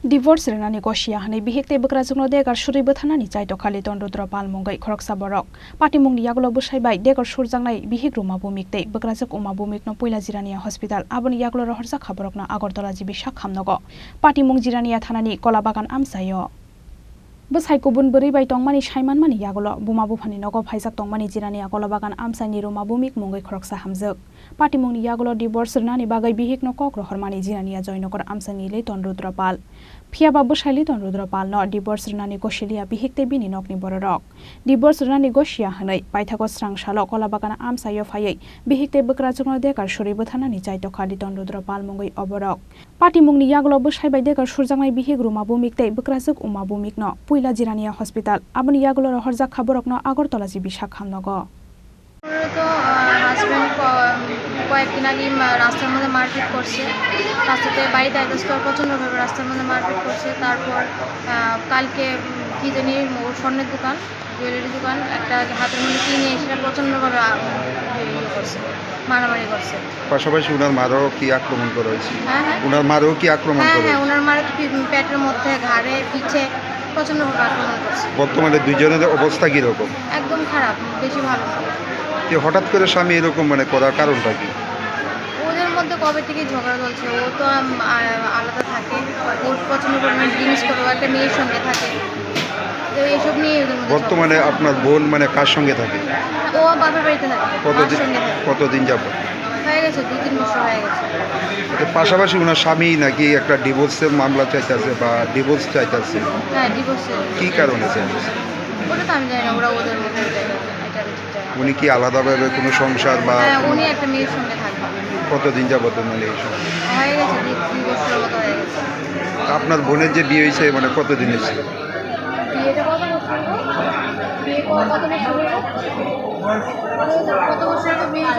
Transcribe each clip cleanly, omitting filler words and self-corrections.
Divorce renani gosia hanai bihekte bekrajungno degar suri bethanani chaito khali tondrudra palmongai khoroksa borok patimungni yagulo busaibai degar surjangnai bihigruma bumikte bekrajak uma bumikno poila jirania hospital aboni yagulo rohorja khaborokna Agartala jibi sakhamnogo patimung jirania thanani kolabagan amsayo Besai kubun beri bai tongmani saiman mani yagulo buma bufani nogo phaijak tongmani jirania kolabagan amsani ruma bumik mungai khoroksa hamjak patimungni yagulo divorce renani bagai bihikno kokro hormani jirania joinokor amsani le tondrudra pal Fiaba Bushali Tondrudra Pal no divorce renani gosilia bihikte bini nokni bororok divorce renani gosia hanai paithago srang salo kolabagana amsayo phayai bihikte bekrajungno dekar suri bethanani chaito khali Tondrudra Pal mungai oborok patimungni yagulo busai bai dekar surjangnai bihigruma bumikte bekrajuk uma bumikno puila jirania hospital aboni yagulo rohorjak khaborokno Agartala jibi sakhamnogo কয়েকদিন আগে রাস্তার মধ্যে মারপিট করছে রাস্তাতে বাড়িতে আসতে প্রচণ্ডভাবে রাস্তার মধ্যে মারপিট করছে তারপর কালকে কী জানি স্বর্ণের দোকান জুয়েলারি দোকান একটা হাতের মধ্যে কিনে সেটা প্রচণ্ডভাবে করছে মারামারি করছে পাশাপাশি ওনার মারও কি আক্রমণ করা হয়েছে ওনার মারও কি আক্রমণ করা হয়েছে ওনার মার পেটের মধ্যে ঘাড়ে পিঠে প্রচণ্ডভাবে আক্রমণ করছে বর্তমানে দুইজনের অবস্থা কি রকম একদম খারাপ বেশি ভালো না হঠাৎ করে স্বামী এরকম করার কারণটা কি ওদের মধ্যে কবে থেকে ঝগড়া চলছে ও তো আলাদা থাকে ওর প্রচন্ড পরিমাণে জিনিস করে একটা মেয়ের সঙ্গে থাকে তো এইসব নিয়ে বর্তমানে আপনার বোন কার সঙ্গে থাকে ও বাপের বাড়িতে থাকে কতদিন যাবত হয়ে গেছে 2-3 বছর হয়ে গেছে পাশাপাশি ওনার স্বামী নাকি একটা ডিভোর্সের মামলা চাইতেছে বা ডিভোর্স চাইতেছে হ্যাঁ ডিভোর্স কি কারণে চাইতেছে ওটা তো আমি জানি না ওরা ওদের মধ্যে উনি কি আলাদাভাবে কোনো সংসার বা উনি একটা মেয়ের সঙ্গে থাকবেন কতদিন যাবত হয়ে গেছে 2 বছরের মতো হয়ে গেছে আপনার বোনের যে বিয়ে হয়েছে কতদিন হয়েছে বিয়েটা কত বছর বিয়ে কত বছর বিয়ে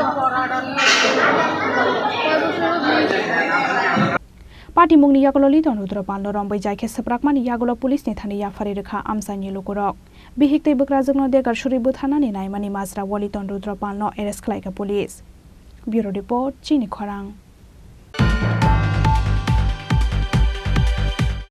Patimungni yagulo li Tondrudra Pal no rombai jaike saprakmani yagulo pulis ni thani yafari rekha amsani lukurok bihikte bekrajungno degar suri bethanani naimani majra wali Tondrudra Pal no arrest khlaika police Bureau Report Chini Khorang